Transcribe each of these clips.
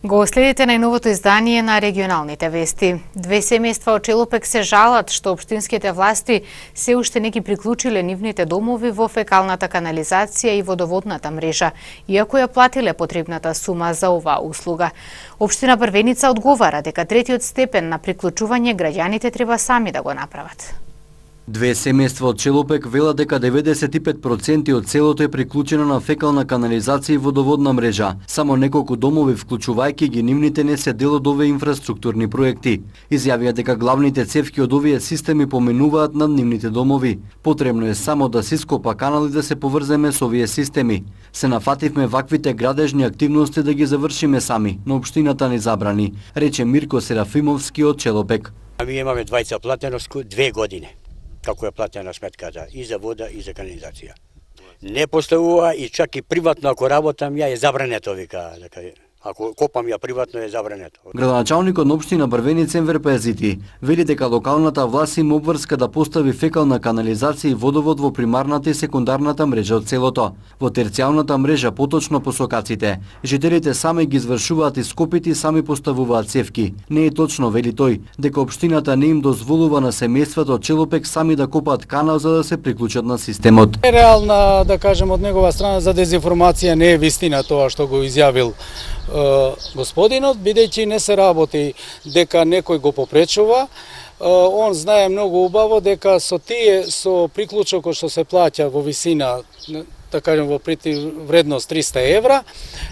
Го следите најновото издание на регионалните вести. Две семејства од Челопек се жалат што општинските власти се уште не ги приклучиле нивните домови во фекалната канализација и водоводната мрежа, иако ја платиле потребната сума за оваа услуга. Општина Првеница одговара дека третиот степен на приклучување граѓаните треба сами да го направат. Две семејства од Челопек велат дека 95% од селото е приклучено на фекална канализација и водоводна мрежа. Само неколку домови, вклучувајќи ги нивните, не се дел од овие инфраструктурни проекти. Изјавија дека главните цевки од овие системи поминуваат над нивните домови. Потребно е само да се ископа канал и да се поврземе со овие системи. Се нафативме ваквите градежни активности да ги завршиме сами, но општината ни забрани, рече Мирко Серафимовски од Челопек. Ми имаме двајца платеност 2 години. Како е платена сметката и за вода и за канализација. Не поставува и чак и приватно ако работам ја е забрането, вика, дека ако копам ја приватно е забрането. Градоначалникот на општина Брвеница Енвер Пезити вели дека локалната власт им обврска да постави фекална канализација и водовод во примарната и секундарната мрежа од селото. Во терцијалната мрежа, поточно по сокаците, жителите сами ги извршуваат ископите и сами поставуваат цевки. Не е точно, вели тој, дека општината не им дозволува на семејствата од Челопек сами да копаат канал за да се приклучат на системот. Реална, да кажем, од негова страна за дезинформација не е вистина тоа што го изјавил господинот, бидејќи не се работи дека некој го попречува. Он знае многу убаво дека со приклучокот што се плаќа во висина, да кажем во вредност 300 евра,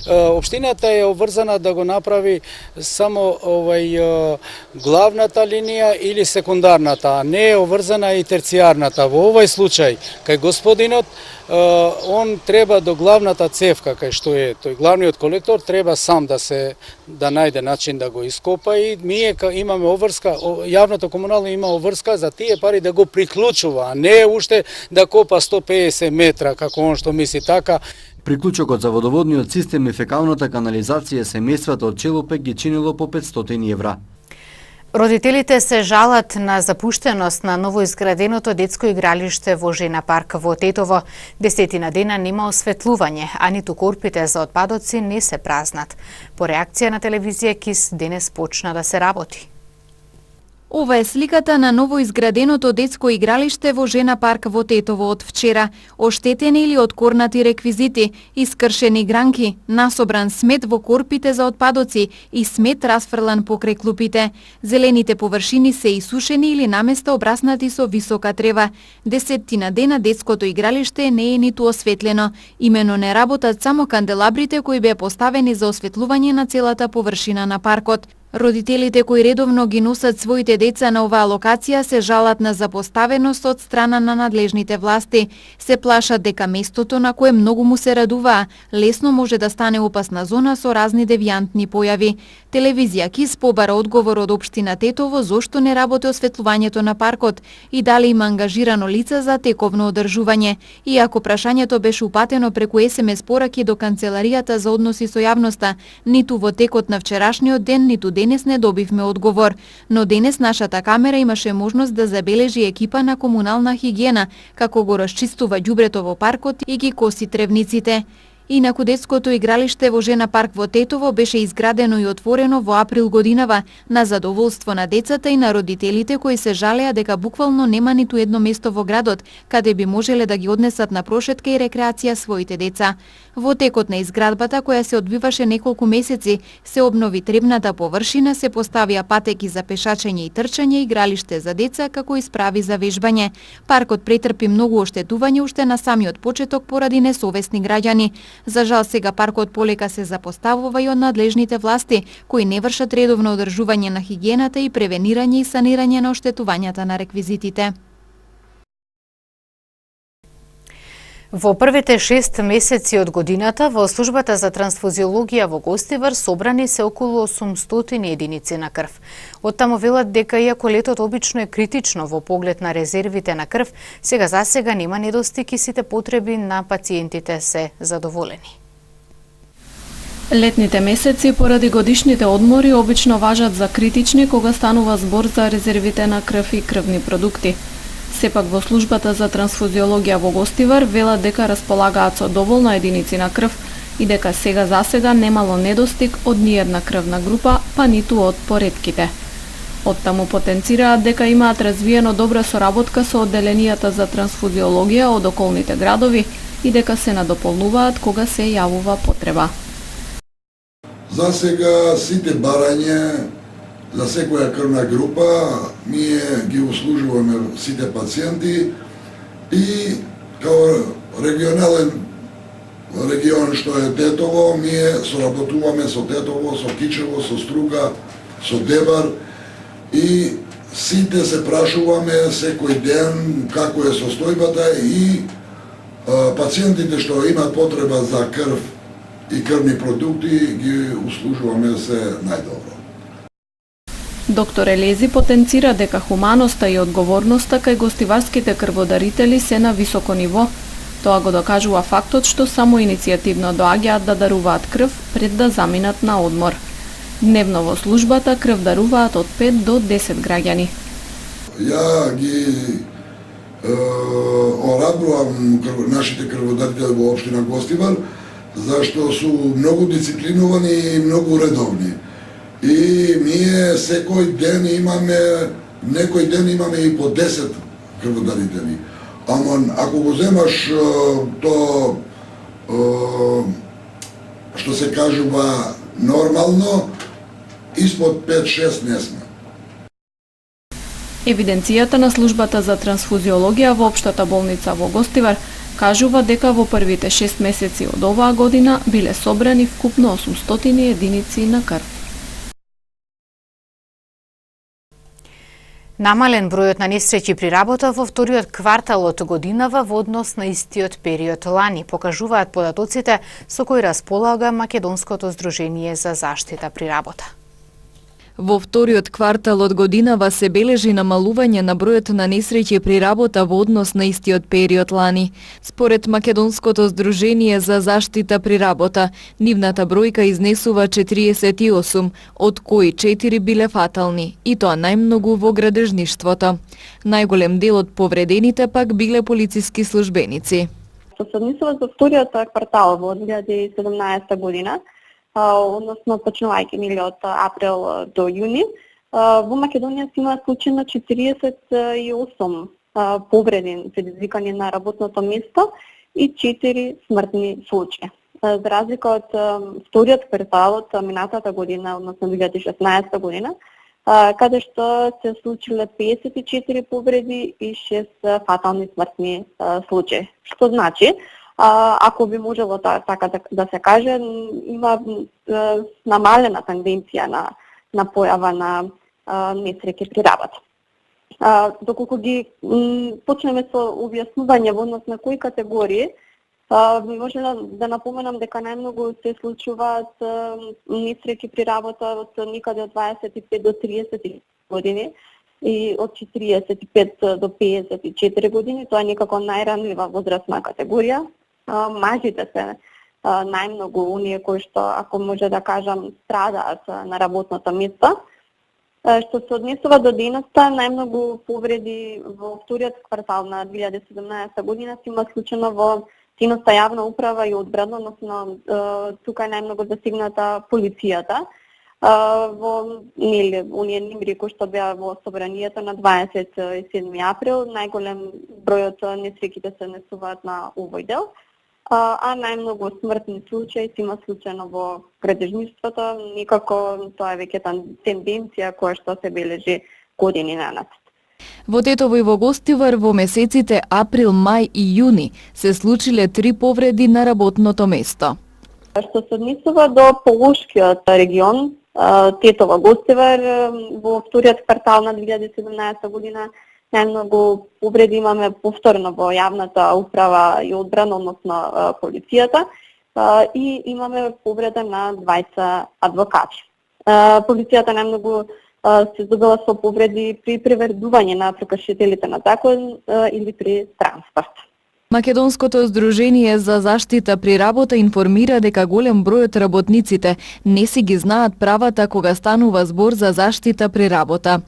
општината е обврзана да го направи само главната линија или секундарната, а не е обврзана и терцијарната. Во овој случај, кај господинот, он треба до главната цевка, кај што е тој главниот колектор, треба сам да најде начин да го ископа и ние имаме обврска, јавното комунално има обврска за тие пари да го приклучува, а не уште да копа 150 метра, како он што мисли така. Приклучокот за водоводниот систем и фекалната канализација семејствата од Челопек ги чинило по 500 евра. Родителите се жалат на запуштеност на новоизграденото детско игралиште во Жена парк во Тетово. 10 дена нема осветлување, а ниту корпите за отпадоци не се празнат. По реакција на телевизија КИС денес почна да се работи. Ова е сликата на новоизграденото детско игралиште во Жена парк во Тетово од вчера. Оштетени или откорнати реквизити, искршени гранки, насобран смет во корпите за отпадоци и смет расфрлан покрај клупите. Зелените површини се исушени или наместа обраснати со висока трева. 10 дена детското игралиште не е ниту осветлено. Имено не работат само канделабрите кои беа поставени за осветлување на целата површина на паркот. Родителите кои редовно ги носат своите деца на оваа локација се жалат на запоставеност од страна на надлежните власти. Се плашат дека местото на кое многу му се радуваа, лесно може да стане опасна зона со разни девијантни појави. Телевизија КИС побара одговор од општина Тетово зошто не работи осветлувањето на паркот и дали има ангажирано лице за тековно одржување. Иако прашањето беше упатено преку SMS пораки до Канцеларијата за односи со јавноста, ниту во текот на вчерашниот ден, ниту денес не добивме одговор, но денес нашата камера имаше можност да забележи екипа на комунална хигиена како го расчистува ѓубрето во паркот и ги коси тревниците. Инаку детското игралиште во Жена парк во Тетово беше изградено и отворено во април годинава на задоволство на децата и на родителите кои се жалеа дека буквално нема ниту едно место во градот каде би можеле да ги однесат на прошетка и рекреација своите деца. Во текот на изградбата која се одвиваше неколку месеци, се обнови требната површина, се поставија патеки за пешачење и трчање, игралиште за деца како и справи за вежбање. Паркот претрпи многу оштетување уште на самиот почеток поради несовесни граѓани. За жал сега паркот полека се запоставува и од надлежните власти, кои не вршат редовно одржување на хигиената и превенирање и санирање на оштетувањата на реквизитите. Во првите 6 месеци од годината во службата за трансфузиологија во Гостивар собрани се околу 800 единици на крв. Оттаму велат дека иако летото обично е критично во поглед на резервите на крв, сега засега нема недостиг и сите потреби на пациентите се задоволени. Летните месеци поради годишните одмори обично важат за критични кога станува збор за резервите на крв и крвни продукти. Сепак во службата за трансфузиологија во Гостивар велат дека располагаат со доволно единици на крв и дека сега немало недостиг од ниедна крвна група, па ниту од поредките. Оттаму потенцираат дека имаат развиено добра соработка со одделенијата за трансфузиологија од околните градови и дека се надополнуваат кога се јавува потреба. За сега сите барања за секоја крвна група ние ги услужуваме сите пациенти и као регион што е Тетово, ние соработуваме со Тетово, со Кичево, со Струга, со Дебар и сите се прашуваме секој ден како е состојбата и пациентите што имаат потреба за крв и крвни продукти ги услужуваме се најдобро. Доктор Елези потенцира дека хуманоста и одговорноста кај гостиварските крводарители се на високо ниво. Тоа го докажува фактот што само иницијативно доаѓаат да даруваат крв пред да заминат на одмор. Дневно во службата крв даруваат од 5 до 10 граѓани. Ја ги орадувам нашите крводарители во општина Гостивар, зашто су многу дисциплиновани и многу редовни. И ние некој ден имаме и по 10 крводарители. Ама ако го земаш то што се кажува нормално, испод 5-6 не сме. Евиденцијата на службата за трансфузиологија во општата болница во Гостивар кажува дека во првите 6 месеци од оваа година биле собрани вкупно 800 единици на крв. Намален бројот на несреќи при работа во вториот квартал од годинава во однос на истиот период лани, покажуваат податоците со кои располага Македонското здружение за заштита при работа. Во вториот квартал од годинава се бележи намалување на бројот на несреќи при работа во однос на истиот период лани. Според Македонското здружение за заштита при работа, нивната бројка изнесува 48, од кои 4 биле фатални, и тоа најмногу во градежништвото. Најголем дел од повредените пак биле полициски службеници. Што се однесува за вториот квартал во 2017 година, односно почнувајќи од април до јуни, во Македонија се има случајно 48 повреди предизвикани на работното место и 4 смртни случаи. За разлика од вториот квартал од минатата година, односно 2016 година, каде што се случиле 54 повреди и 6 фатални смртни случаи. Што значи, ако би можело така да се каже, има намалена тенденција на појава на несреќи при работа. Доколку ги почнеме со објаснување во однос на кои категории, може да напоменам дека најмногу се случуваат несреќи при работа од никаде од 25 до 30 години и од 45 до 54 години. Тоа е некако најранлива возрастна категорија. Мажите се најмногу оние кои што, ако може да кажам, страдаат на работното место. Што се однесува до дејноста, најмногу повреди во вториот квартал на 2017 година се има случено во дејноста јавна управа и одбрана, односно тука е најмногу засегната полицијата. Во оние нимри кои што беа во собранието на 27 април, најголем бројот несреќите се однесуваат на овој дел, а најмногу смртни случаи се има случајно во градежништвото, никако тоа е веќе тенденција која што се бележи години нанад. Во Тетово и во Гостивар во месеците април, мај и јуни се случиле 3 повреди на работното место. Што се однесува до Полошкиот регион, Тетово, Гостивар, во вториот квартал на 2017 година најмногу повреди имаме повторно во јавната управа и одбрана, односно полицијата, и имаме повреда на 20 адвокати. Полицијата најмногу се здобила со повреди при приведување на прекршителите на закон или при транспорт. Македонското здружение за заштита при работа информира дека голем број од работниците не си ги знаат правата кога станува збор за заштита при работа.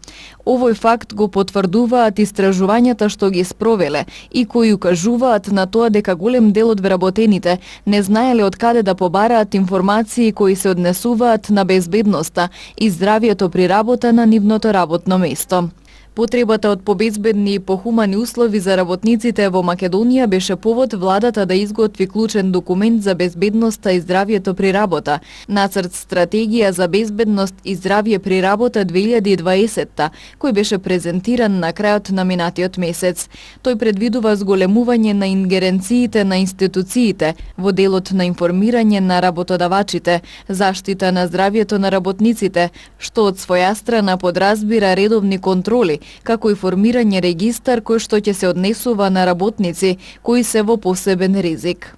Овој факт го потврдуваат истражувањата што ги спровеле и кои укажуваат на тоа дека голем дел од вработените не знаеле од каде да побараат информации кои се однесуваат на безбедноста и здравието при работа на нивното работно место. Потребата од побезбедни и похумани услови за работниците во Македонија беше повод владата да изготви клучен документ за безбедноста и здравието при работа, нацрт стратегија за безбедност и здравје при работа 2020, кој беше презентиран на крајот на минатиот месец. Тој предвидува зголемување на ингеренциите на институциите во делот на информирање на работодавачите, заштита на здравието на работниците, што од своја страна подразбира редовни контроли, како и формирање регистар кој што ќе се однесува на работници кои се во посебен ризик.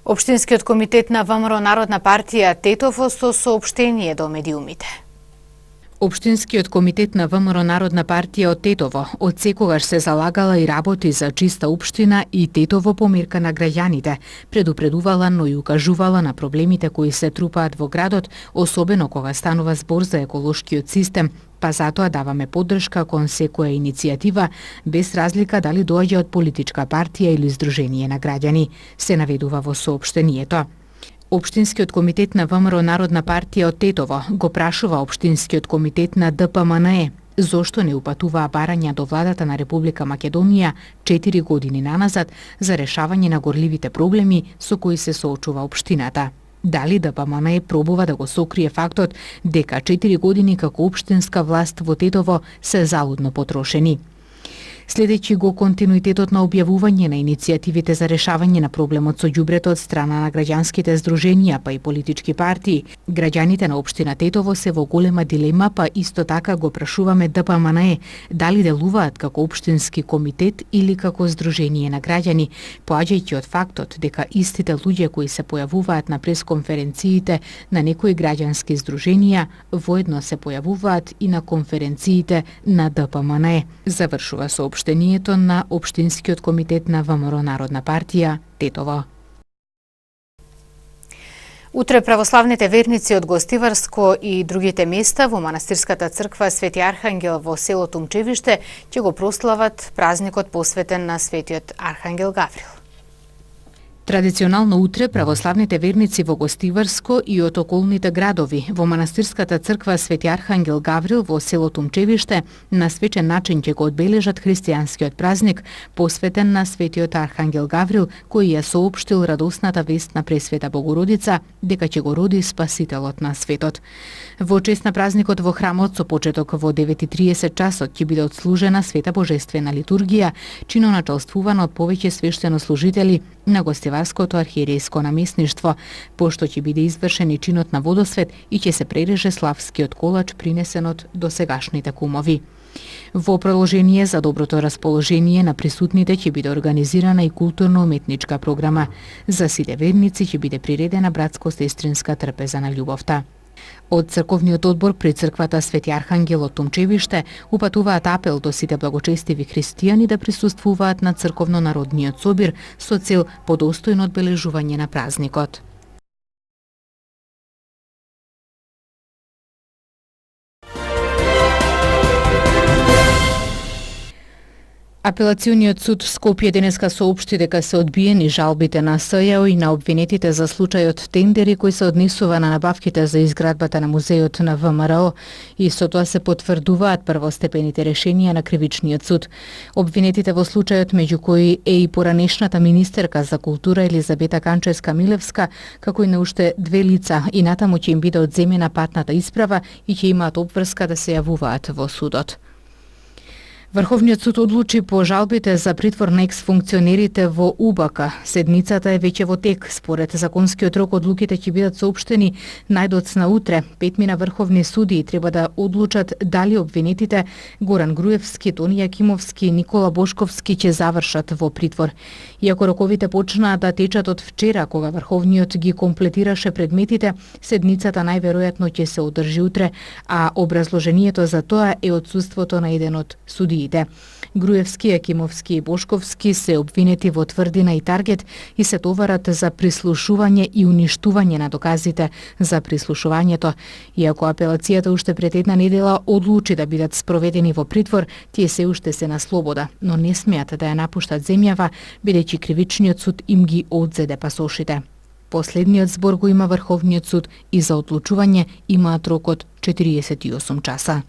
Општинскиот комитет на ВМРО Народна партија Тетово со соопштение до медиумите. Општинскиот комитет на ВМРО Народна партија од Тетово од секогаш се залагала и работи за чиста општина и Тетово помирка на граѓаните, предупредувала, но и укажувала на проблемите кои се трупаат во градот, особено кога станува збор за еколошкиот систем, па затоа даваме поддршка кон секоја иницијатива, без разлика дали доаѓа од политичка партија или здружение на граѓани, се наведува во соопштението. Општинскиот комитет на ВМРО Народна партија од Тетово го прашува Општинскиот комитет на ДПМНЕ зошто не упатуваа барања до владата на Република Македонија 4 години наназад за решавање на горливите проблеми со кои се соочува општината. Дали ДПМНЕ пробува да го сокрие фактот дека 4 години како општинска власт во Тетово се залудно потрошени. Следејќи го континуитетот на објавување на иницијативите за решавање на проблемот со ѓубрето од страна на граѓанските здруженија па и политички партии, граѓаните на општина Тетово се во голема дилема, па исто така го прашуваме ДПМНЕ дали делуваат како општински комитет или како здружение на граѓани, поаѓајќи од фактот дека истите луѓе кои се појавуваат на пресконференциите на некои граѓански здруженија воедно се појавуваат и на конференциите на ДПМНЕ. Завршува соопштението на Општинскиот комитет на ВМРО Народна партија Тетово. Утре православните верници од Гостиварско и другите места во манастирската црква Свети Архангел во село Тумчевиште ќе го прослават празникот посветен на Светиот Архангел Гаврил. Традиционално утре православните верници во Гостиварско и од околните градови во манастирската црква Свети Архангел Гаврил во село Тумчевиште на свечен начин ќе го одбележат христијанскиот празник посветен на Светиот Архангел Гаврил, кој ја соопштил радосната вест на Пресвета Богородица дека ќе го роди Спасителот на светот. Во чест на празникот во храмот со почеток во 9:30 часот ќе биде отслужена света божествена литургија, чиноначалствувана од повеќе свештенослужители на Гостиварското архиерејско наместништво, пошто ќе биде извршен и чинот на водосвет и ќе се пререже славскиот колач принесен од досегашните кумови. Во продолжение за доброто расположение на присутните ќе биде организирана и културно-уметничка програма. За сите верници ќе биде приредена братско-сестринска трпеза на љубовта. Од црковниот одбор при црквата Свети Архангел од Тумчевиште упатуваат апел до сите благочестиви христијани да присуствуваат на црковно-народниот собир со цел подостојно одбележување на празникот. Апелациониот суд Скопје денеска соопшти дека се одбиени жалбите на СЈО и на обвинетите за случајот тендери кои се однесува на набавките за изградбата на музеот на ВМРО и со тоа се потврдуваат првостепените решенија на кривичниот суд. Обвинетите во случајот, меѓу кои е и поранешната министерка за култура Елизабета Канчевска-Милевска, како и на уште 2 лица, и натаму ќе им биде одземена патната исправа и ќе имаат обврска да се јавуваат во судот. Врховниот суд одлучи по жалбите за притвор на екс-функционерите во УБК. Седницата е веќе во тек. Според законскиот рок одлуките ќе бидат соопштени најдоцна утре. 5 врховни судии треба да одлучат дали обвинетите Горан Груевски, Тони Јакимовски и Никола Бошковски ќе завршат во притвор. Иако роковите почнаа да течат од вчера, кога Врховниот ги комплетираше предметите, седницата најверојатно ќе се одржи утре, а образложението за тоа е отсуството на еден од судиите териториите. Груевски, Екимовски и Бошковски се обвинети во тврдина и таргет и се товарат за прислушување и уништување на доказите за прислушувањето. Иако апелацијата уште пред една недела одлучи да бидат спроведени во притвор, тие се уште се на слобода, но не смеат да ја напуштат земјава, бидејќи кривичниот суд им ги одзеде пасошите. Последниот збор го има Врховниот суд и за одлучување имаат рок од 48 часа.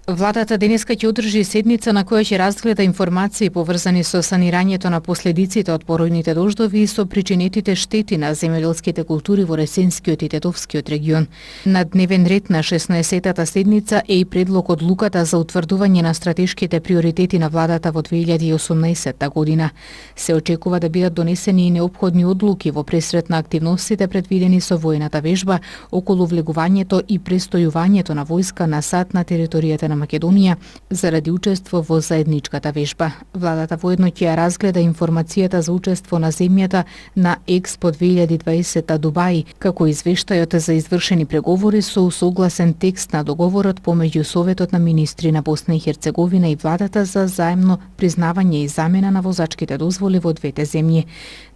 Владата денеска ќе одржи седница на која ќе разгледа информации поврзани со санирањето на последиците од поројните дождови и со причинетите штети на земјоделските култури во Ресенскиот и Тетовскиот регион. На дневен ред на 16-тата седница е и предлог одлуката за утврдување на стратешките приоритети на владата во 2018 година. Се очекува да бидат донесени и неопходни одлуки во пресрет на активностите предвидени со војната вежба околу влегувањето и престојувањето на војска на САД на територијата на Македонија заради учество во заедничката вежба. Владата воедно ќе ја разгледа информацијата за учество на земјата на Експо 2020 Дубај, како извештајот за извршени преговори со усогласен текст на договорот помеѓу Советот на министри на Босна и Херцеговина и владата за заемно признавање и замена на возачките дозволи во двете земји.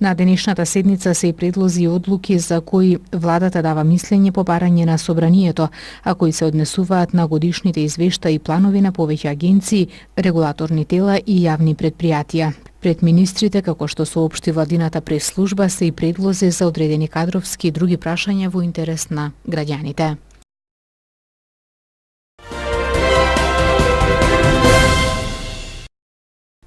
На денешната седница се и предлози и одлуки за кои владата дава мислење по барање на собранието, а кои се однесуваат на годишните извештаи и планови на повеќе агенции, регулаторни тела и јавни предпријатија. Пред министрите, како што соопшти владината прес-служба, се и предлози за одредени кадровски и други прашања во интерес на граѓаните.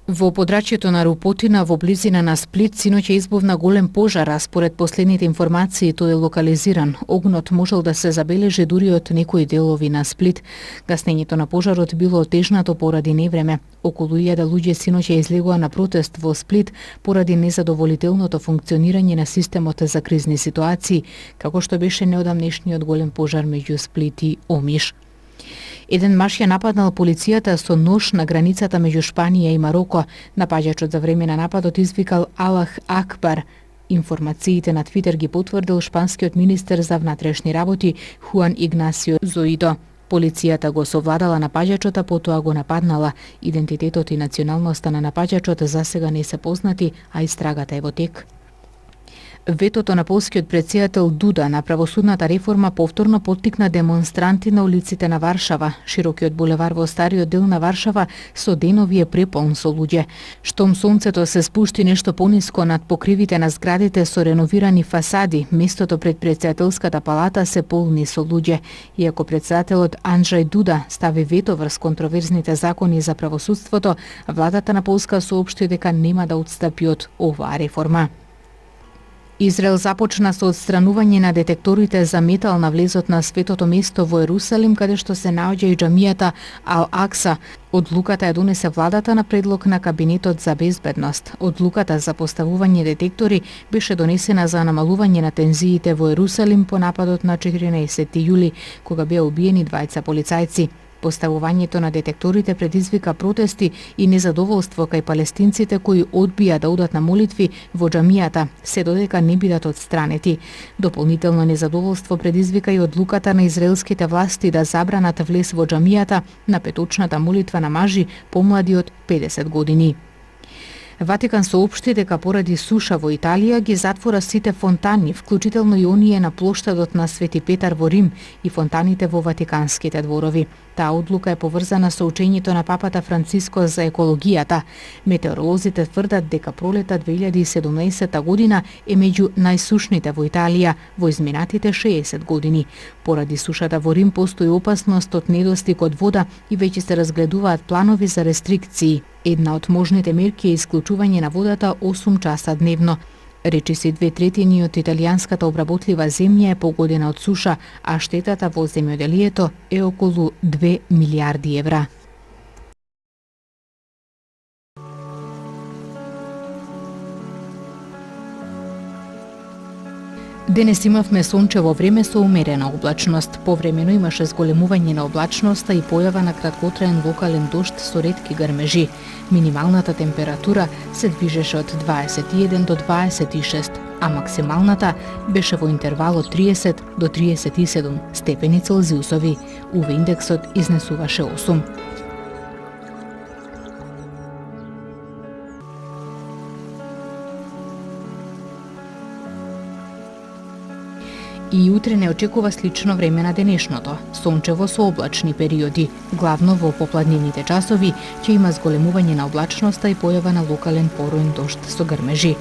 Во подрачјето на Рупотина во близина на Сплит синоќ избувна голем пожар, а според последните информации тој е локализиран. Огнот можел да се забележи дури од некои делови на Сплит. Гаснењето на пожарот било отежнато поради невреме. Околу 1000 луѓе синоќ ја излегоа на протест во Сплит поради незадоволителното функционирање на системот за кризни ситуации, како што беше неодамнешниот голем пожар меѓу Сплит и Омиш. Еден маж ја нападнал полицијата со нож на границата меѓу Шпанија и Мароко. Напаѓачот за време на нападот извикал Аллах Акбар. Информациите на Твитер ги потврдил шпанскиот министер за внатрешни работи Хуан Игнасио Зоидо. Полицијата го совладала напаѓачот, а потоа го нападнала. Идентитетот и националноста на напаѓачот засега не се познати, а истрагата е во тек. Ветото на полскиот претседател Дуда на правосудната реформа повторно поттикна демонстранти на улиците на Варшава. Широкиот булевар во стариот дел на Варшава со денови е преполн со луѓе. Штом сонцето се спушти нешто пониско над покривите на зградите со реновирани фасади, местото пред претседателската палата се полни со луѓе. Иако претседателот Анджај Дуда стави вето врз контроверзните закони за правосудството, владата на Полска соопшти дека нема да отстапи од оваа реформа. Израел започна со отстранување на детекторите за метал на влезот на светото место во Ерусалим, каде што се наоѓа и џамијата Ал-Акса. Одлуката ја донесе владата на предлог на Кабинетот за безбедност. Одлуката за поставување детектори беше донесена за намалување на тензиите во Ерусалим по нападот на 14 јули, кога беа убиени двајца полицајци. Поставувањето на детекторите предизвика протести и незадоволство кај палестинците кои одбија да одат на молитви во џамијата, се додека не бидат отстранети. Дополнително незадоволство предизвика и одлуката на израелските власти да забранат влез во џамијата на петочната молитва на мажи помлади од 50 години. Ватикан соопшти дека поради суша во Италија ги затвора сите фонтани, вклучително и оние на плоштадот на Свети Петар во Рим и фонтаните во Ватиканските дворови. Таа одлука е поврзана со учењето на папата Франциско за екологијата. Метеоролозите тврдат дека пролета 2017 година е меѓу најсушните во Италија во изминатите 60 години. Поради сушата во Рим постои опасност од недостиг од вода и веќе се разгледуваат планови за рестрикции. Една од можните мерки е исклучување на водата 8 часа дневно. Речиси 2/3 од италијанската обработлива земја е погодена од суша, а штетата во земјоделието е околу 2 милиарди евра. Денес имавме сончево време со умерена облачност. Повремено имаше зголемување на облачноста и појава на краткотраен локален дожд со ретки грмежи. Минималната температура се движеше од 21 до 26, а максималната беше во интервал од 30 до 37 степени Целзиусови. УВ индексот изнесуваше 8. И утре не очекува слично време на денешното, сончево со облачни периоди. Главно во попладневните часови ќе има зголемување на облачноста и појава на локален поруен дожд со грмежи.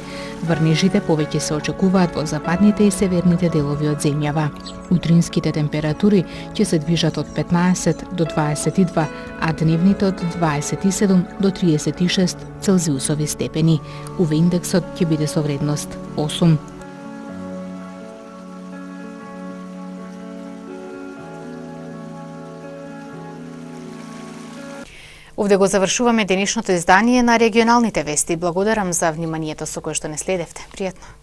Врнежите повеќе се очекуваат во западните и северните делови од земјава. Утринските температури ќе се движат од 15 до 22, а дневните од 27 до 36 целзиусови степени. УВ индексот ќе биде со вредност 8. Овде го завршуваме денешното издание на регионалните вести. Благодарам за вниманието со кое што не следевте. Пријатно.